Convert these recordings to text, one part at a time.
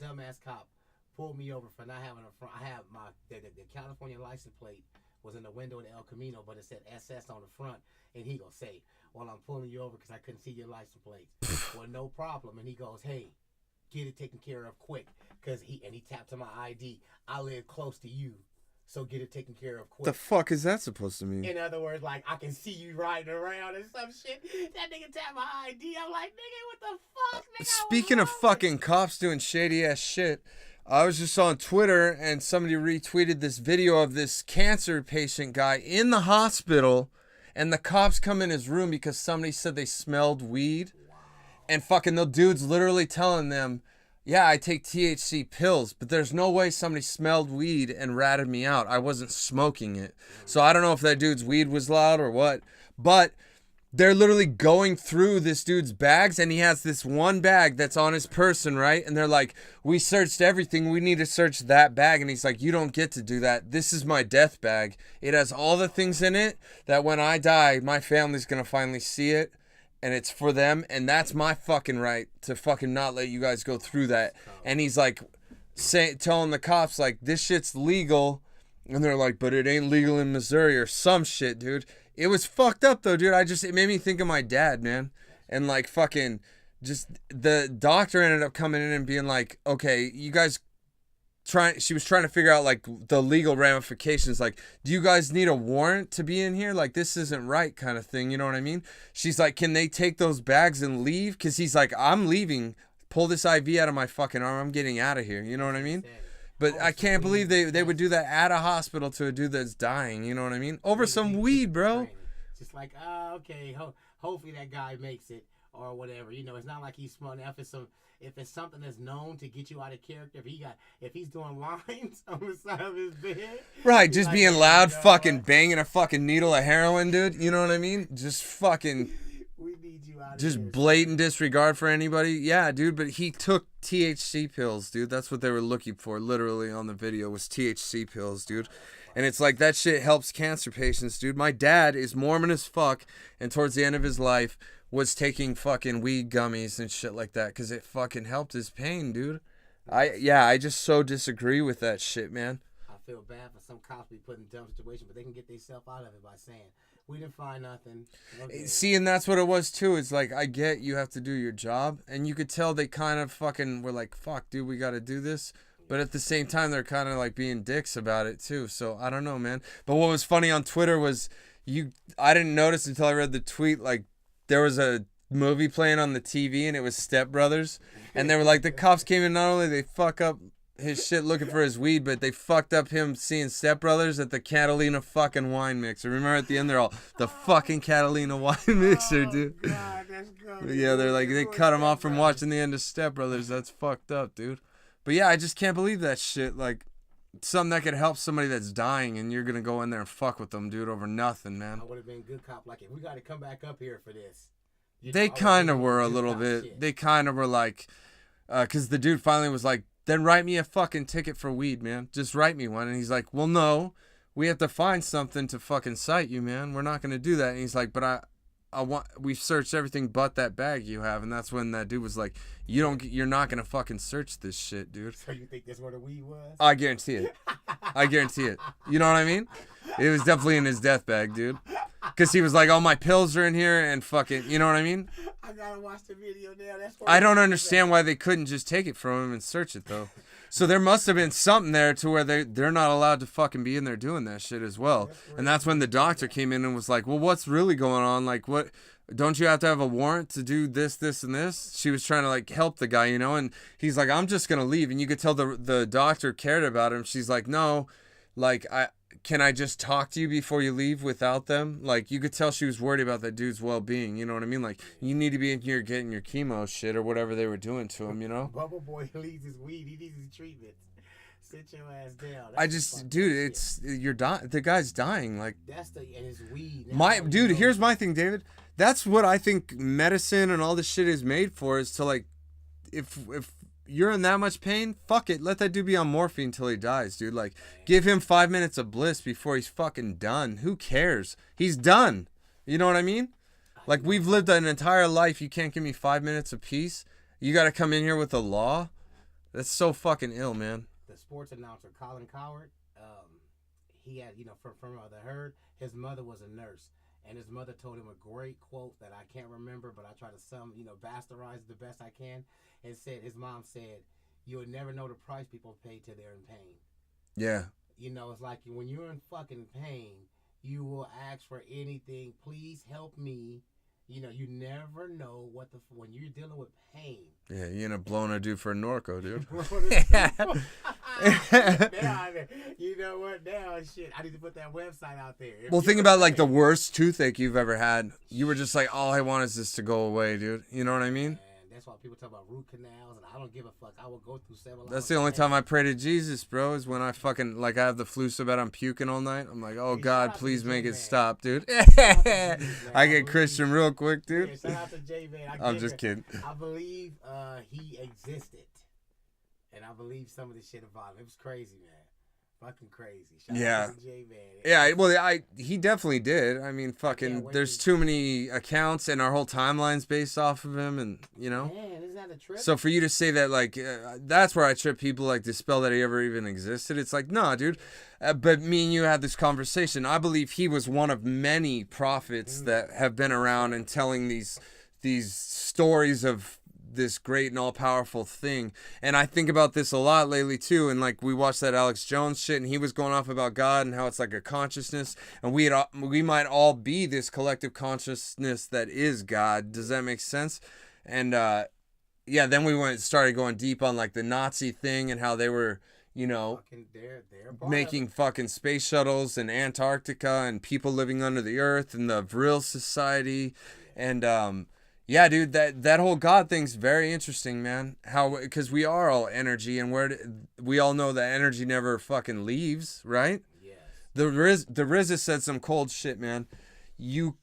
Dumbass cop pulled me over for not having a front. I have the California license plate was in the window of the El Camino, but it said SS on the front, and he gonna say, "Well, I'm pulling you over because I couldn't see your license plate." Well, no problem. And he goes, "Hey, get it taken care of quick," because he tapped to my ID. I live close to you, so get it taken care of quick. The fuck is that supposed to mean? In other words, like, I can see you riding around and some shit. That nigga tapped my ID. I'm like, nigga, what the fuck, nigga? Speaking of fucking cops doing shady ass shit, I was just on Twitter and somebody retweeted this video of this cancer patient guy in the hospital, and the cops come in his room because somebody said they smelled weed. Wow. And fucking the dude's literally telling them, "Yeah, I take THC pills, but there's no way somebody smelled weed and ratted me out. I wasn't smoking it." So I don't know if that dude's weed was loud or what, but they're literally going through this dude's bags, and he has this one bag that's on his person, right? And they're like, "We searched everything. We need to search that bag." And he's like, "You don't get to do that. This is my death bag. It has all the things in it that when I die, my family's going to finally see it. And it's for them, and that's my fucking right to fucking not let you guys go through that." And he's like, telling the cops, like, "This shit's legal." And they're like, "But it ain't legal in Missouri," or some shit, dude. It was fucked up, though, dude. It made me think of my dad, man. And, like, fucking, just, the doctor ended up coming in and being like, "Okay, you guys," she was trying to figure out, like, the legal ramifications. Like, "Do you guys need a warrant to be in here? Like, this isn't right," kind of thing. You know what I mean? She's like, "Can they take those bags and leave?" Because he's like, "I'm leaving. Pull this IV out of my fucking arm. I'm getting out of here." You know what I mean? But I can't believe they would do that at a hospital to a dude that's dying. You know what I mean? Over some weed, bro. Just like, okay, hopefully that guy makes it or whatever. You know, it's not like he's smart. If it's something that's known to get you out of character, if he's doing lines on the side of his bed, right? Just like, being loud, fucking banging a fucking needle of heroin, dude. You know what I mean? Just fucking. We need you out of just here. Blatant disregard for anybody. Yeah, dude, but he took THC pills, dude. That's what they were looking for, literally, on the video, was THC pills, dude. And it's like, that shit helps cancer patients, dude. My dad is Mormon as fuck, and towards the end of his life was taking fucking weed gummies and shit like that because it fucking helped his pain, dude. I just so disagree with that shit, man. I feel bad for some cops be put in dumb situations, but they can get themselves out of it by saying, "We didn't find nothing." Okay. See, and that's what it was too. It's like, I get you have to do your job, and you could tell they kind of fucking were like, "Fuck, dude, we got to do this." But at the same time, they're kind of like being dicks about it too. So I don't know, man. But what was funny on Twitter was I didn't notice until I read the tweet. Like, there was a movie playing on the TV, and it was Step Brothers, and they were like, the cops came in. Not only they fuck up his shit looking for his weed, but they fucked up him seeing Step Brothers at the Catalina fucking wine mixer. Remember at the end, they're all, "The fucking Catalina wine mixer, dude." God, that's good. Yeah, they're like, they cut him off from watching the end of Step Brothers. That's fucked up, dude. But yeah, I just can't believe that shit. Like, something that could help somebody that's dying, and you're gonna go in there and fuck with them, dude, over nothing, man. I would have been a good cop. Like, if we got to come back up here for this. They kind of were a little bit. Shit. They kind of were like, because the dude finally was like, "Then write me a fucking ticket for weed, man. Just write me one." And he's like, "Well, no, we have to find something to fucking cite you, man. We're not gonna do that." And he's like, "But we've searched everything but that bag you have." And that's when that dude was like, "You're not gonna fucking search this shit, dude." So you think that's where the weed was? I guarantee it. I guarantee it. You know what I mean? It was definitely in his death bag, dude. Because he was like, "All my pills are in here," and fucking, you know what I mean? I gotta watch the video now. I don't understand why they couldn't just take it from him and search it, though. So there must have been something there to where they're not allowed to fucking be in there doing that shit as well. And that's when the doctor came in and was like, "Well, what's really going on? Like, what? Don't you have to have a warrant to do this, this, and this?" She was trying to, like, help the guy, you know? And he's like, "I'm just going to leave." And you could tell the doctor cared about him. She's like, "No, like, can I just talk to you before you leave without them?" Like, you could tell she was worried about that dude's well-being. You know what I mean? Like, you need to be in here getting your chemo shit or whatever they were doing to him, you know? Bubble Boy needs his weed. He needs his treatment. Sit your ass down. Dude, you're dying. The guy's dying. Like, and his weed. Dude, here's my thing, David. That's what I think medicine and all this shit is made for, is to, like, if you're in that much pain, fuck it. Let that dude be on morphine till he dies, dude. Like, give him 5 minutes of bliss before he's fucking done. Who cares? He's done. You know what I mean? Like, we've lived an entire life. You can't give me 5 minutes of peace. You got to come in here with the law. That's so fucking ill, man. The sports announcer Colin Coward, he had, from the herd, his mother was a nurse, and his mother told him a great quote that I can't remember, but I try to bastardize it the best I can. And his mom said, "You'll never know the price people pay till they're in pain." Yeah. It's like when you're in fucking pain, you will ask for anything. Please help me. You never know when you're dealing with pain. Yeah, you end up blowing a dude for a Norco, dude. Now, you know what? Now, shit, I need to put that website out there. Well, think about like the worst toothache you've ever had. You were just like, all I want is this to go away, dude. You know what I mean? And that's why people talk about root canals, and I don't give a fuck. I will go through several. That's the only time I pray to Jesus, bro, is when I fucking, like, I have the flu so bad I'm puking all night. I'm like, oh, God, please make it stop, dude. I get Christian real quick, dude. Yeah, shout out to J-Man. I'm just kidding. I believe he existed. And I believe some of the shit about him. It was crazy, man. Fucking crazy. Shout out to J-Man. Yeah, well, he definitely did. I mean, fucking, there's too many accounts, and our whole timeline's based off of him, and, Man, isn't that a trip? So for you to say that, like, that's where I trip people, like, dispel that he ever even existed. It's like, nah, dude. But me and you had this conversation. I believe he was one of many prophets that have been around and telling these stories of this great and all-powerful thing. And I think about this a lot lately too, and like we watched that Alex Jones shit, and he was going off about God and how it's like a consciousness, and we might all be this collective consciousness that is God. Does that make sense? And then we started going deep on like the Nazi thing and how they were, they're making fucking space shuttles in Antarctica and people living under the earth and the Vril Society. And yeah, dude, that whole God thing's very interesting, man. Because we are all energy, and we all know that energy never fucking leaves, right? Yes. The RZA said some cold shit, man. You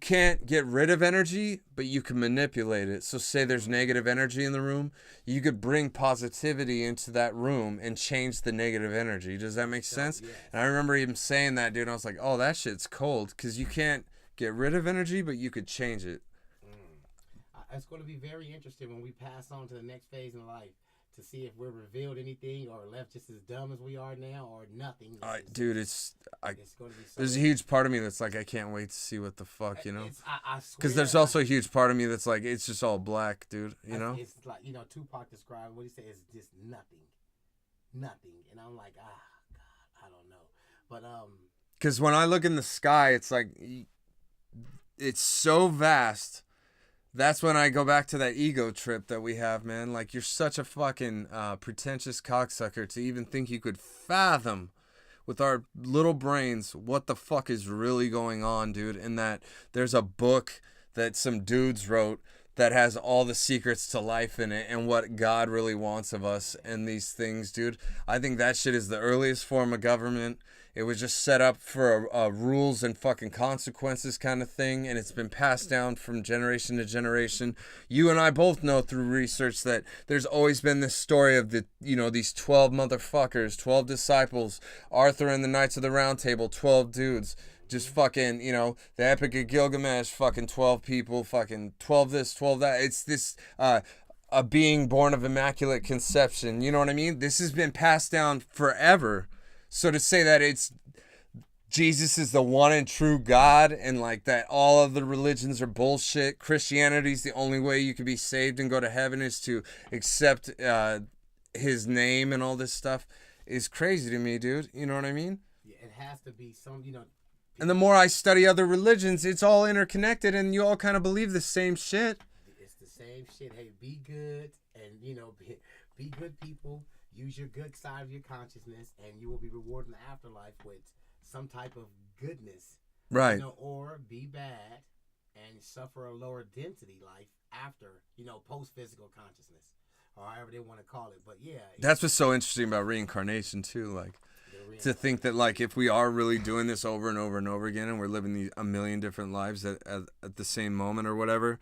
can't get rid of energy, but you can manipulate it. So say there's negative energy in the room, you could bring positivity into that room and change the negative energy. Does that make sense? Yes. And I remember him saying that, dude, and I was like, oh, that shit's cold, because you can't get rid of energy, but you could change it. It's going to be very interesting when we pass on to the next phase in life to see if we're revealed anything or left just as dumb as we are now or nothing. Dude, it's going to be there's a huge part of me that's like, I can't wait to see what the fuck, I swear. Because there's also a huge part of me that's like, it's just all black, dude, It's like, Tupac described what he said is just nothing. And I'm like, God, I don't know. But, because when I look in the sky, it's like, it's so vast. That's when I go back to that ego trip that we have, man. Like, you're such a fucking pretentious cocksucker to even think you could fathom with our little brains what the fuck is really going on, dude. And that there's a book that some dudes wrote that has all the secrets to life in it and what God really wants of us and these things, dude. I think that shit is the earliest form of government. It was just set up for a rules and fucking consequences kind of thing, and it's been passed down from generation to generation. You and I both know through research that there's always been this story of these 12 motherfuckers, 12 disciples, Arthur and the Knights of the Round Table, 12 dudes. Just fucking, the Epic of Gilgamesh, fucking 12 people, fucking 12 this, 12 that. It's this, a being born of immaculate conception. You know what I mean? This has been passed down forever. So to say that Jesus is the one and true God, and like that all of the religions are bullshit, Christianity's the only way you can be saved and go to heaven is to accept his name and all this stuff, is crazy to me, dude. You know what I mean? Yeah, it has to be some, And the more I study other religions, it's all interconnected, and you all kind of believe the same shit. It's the same shit. Hey, be good, and be good people. Use your good side of your consciousness, and you will be rewarded in the afterlife with some type of goodness. Right. Or be bad and suffer a lower density life after, post-physical consciousness, or however they want to call it. But yeah. That's what's so interesting about reincarnation, too. Like, to think that, like, if we are really doing this over and over and over again, and we're living a million different lives at the same moment or whatever,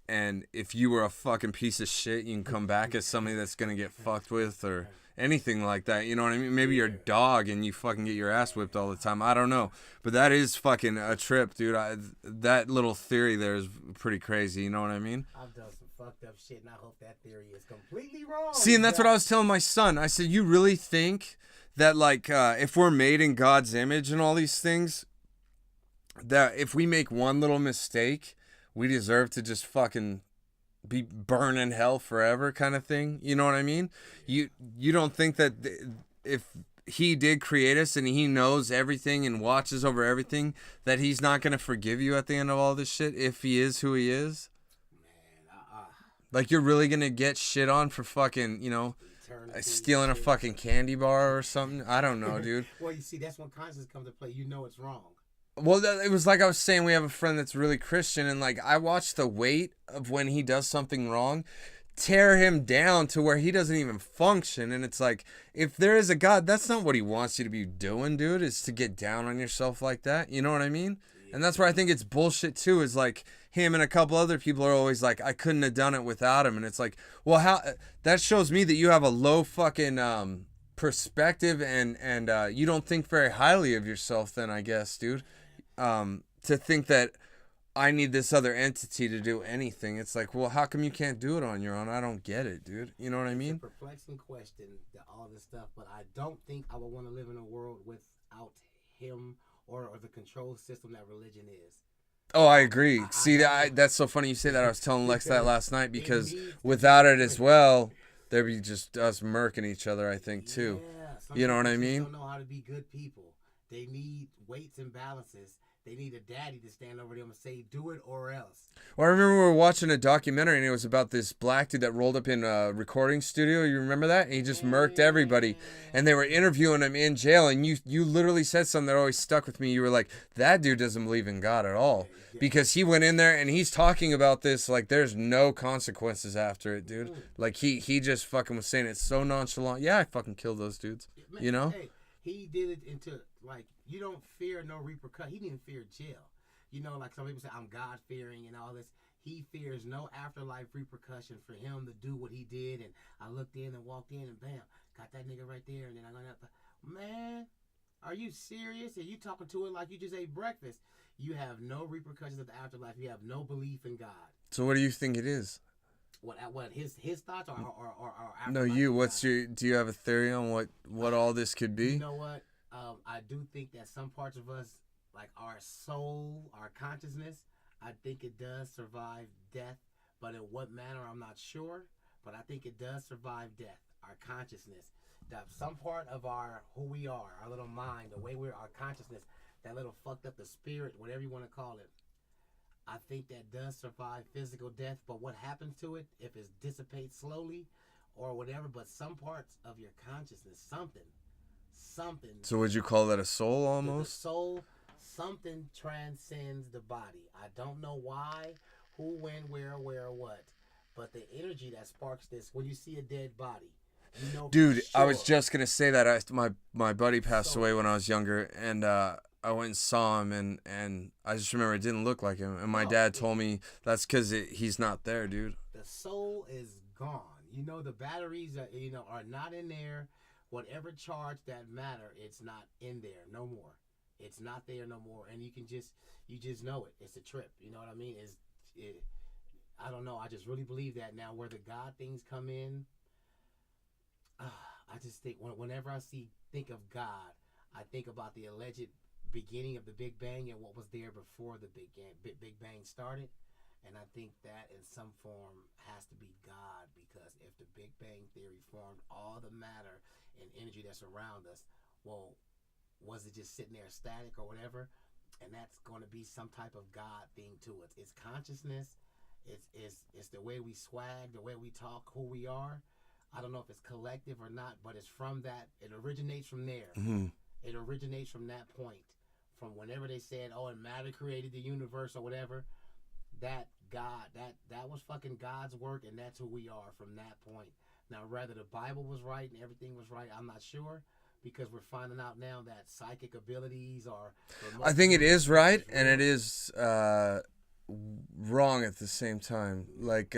and if you were a fucking piece of shit, you can come back as somebody that's going to get fucked with or anything like that. You know what I mean? Maybe you're a dog and you fucking get your ass whipped all the time. I don't know. But that is fucking a trip, dude. That little theory there is pretty crazy. You know what I mean? I've done some fucked up shit, and I hope that theory is completely wrong. See, and that's what I was telling my son. I said, you really think that, like, if we're made in God's image and all these things, that if we make one little mistake, we deserve to just fucking be burned in hell forever kind of thing? You know what I mean? You don't think that if he did create us and he knows everything and watches over everything, that he's not going to forgive you at the end of all this shit if he is who he is? Like, you're really going to get shit on for fucking, you know, stealing a fucking candy bar or something? I don't know, dude. Well, you see, that's when conscience comes to play. You know it's wrong. Well, it was like I was saying, we have a friend that's really Christian, and, like, I watch the weight of when he does something wrong tear him down to where he doesn't even function. And it's like, if there is a God, that's not what he wants you to be doing, dude, is to get down on yourself like that. You know what I mean? And that's where I think it's bullshit too, is like him and a couple other people are always like, I couldn't have done it without him. And it's like, well, how that shows me that you have a low fucking perspective and you don't think very highly of yourself then, I guess, dude. To think that I need this other entity to do anything. It's like, well, how come you can't do it on your own? I don't get it, dude. You know what I mean? It's a perplexing question, all this stuff, but I don't think I would want to live in a world without him or the control system that religion is. Oh, I agree. That's so funny you say that. I was telling Lex that last night, because without it as well, there'd be just us murking each other, I think, too. Yeah, you know what I mean? They don't know how to be good people. They need weights and balances. They need a daddy to stand over them and say, do it or else. Well, I remember we were watching a documentary, and it was about this black dude that rolled up in a recording studio. You remember that? And he just murked everybody. And they were interviewing him in jail, and you literally said something that always stuck with me. You were like, that dude doesn't believe in God at all. Because he went in there, and he's talking about this like there's no consequences after it, dude. Like, he just fucking was saying it so nonchalant. Yeah, I fucking killed those dudes. Man, you know? Hey, he did it into, like, you don't fear no repercussion. He didn't fear jail. You know, like some people say, I'm God-fearing and all this. He fears no afterlife repercussion for him to do what he did. And I looked in and walked in and bam, got that nigga right there. And then I got up. Man, are you serious? And you talking to it like you just ate breakfast. You have no repercussions of the afterlife. You have no belief in God. So what do you think it is? What his thoughts or afterlife? No, you. Do you have a theory on what all this could be? You know what? I do think that some parts of us, like our soul, our consciousness, I think it does survive death. But in what manner, I'm not sure. But I think it does survive death. Our consciousness, that some part of who we are, our little mind, the way our consciousness, that little fucked up the spirit, whatever you want to call it. I think that does survive physical death. But what happens to it, if it dissipates slowly or whatever, but some parts of your consciousness, something. So would you call that a soul almost? The soul, something transcends the body. I don't know why, who, when, where, what, but the energy that sparks this, when you see a dead body, you know. Dude, sure. I was just gonna say that. My buddy passed away when I was younger, and I went and saw him, and I just remember it didn't look like him, and my dad told me that's because he's not there, dude. The soul is gone. You know, the batteries are not in there. Whatever charge that matter, it's not in there no more. It's not there no more, and you just know it. It's a trip. You know what I mean? I don't know. I just really believe that now. Where the God things come in, I just think whenever I think of God, I think about the alleged beginning of the Big Bang and what was there before the Big Bang started. And I think that in some form has to be God, because if the Big Bang Theory formed all the matter and energy that's around us, well, was it just sitting there static or whatever? And that's going to be some type of God thing to it. It's consciousness. It's the way we swag, the way we talk, who we are. I don't know if it's collective or not, but it's from that. It originates from there. Mm-hmm. It originates from that point. From whenever they said, oh, and matter created the universe or whatever. That God, that was fucking God's work, and that's who we are from that point. Now, whether the Bible was right and everything was right, I'm not sure, because we're finding out now that psychic abilities are. I think it is right, and it is wrong at the same time. Like,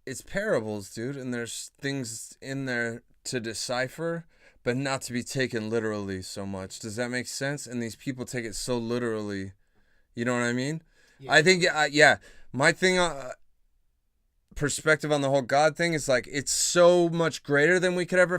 it's parables, dude, and there's things in there to decipher, but not to be taken literally so much. Does that make sense? And these people take it so literally. You know what I mean? Yeah. I think, my thing, perspective on the whole God thing is like it's so much greater than we could ever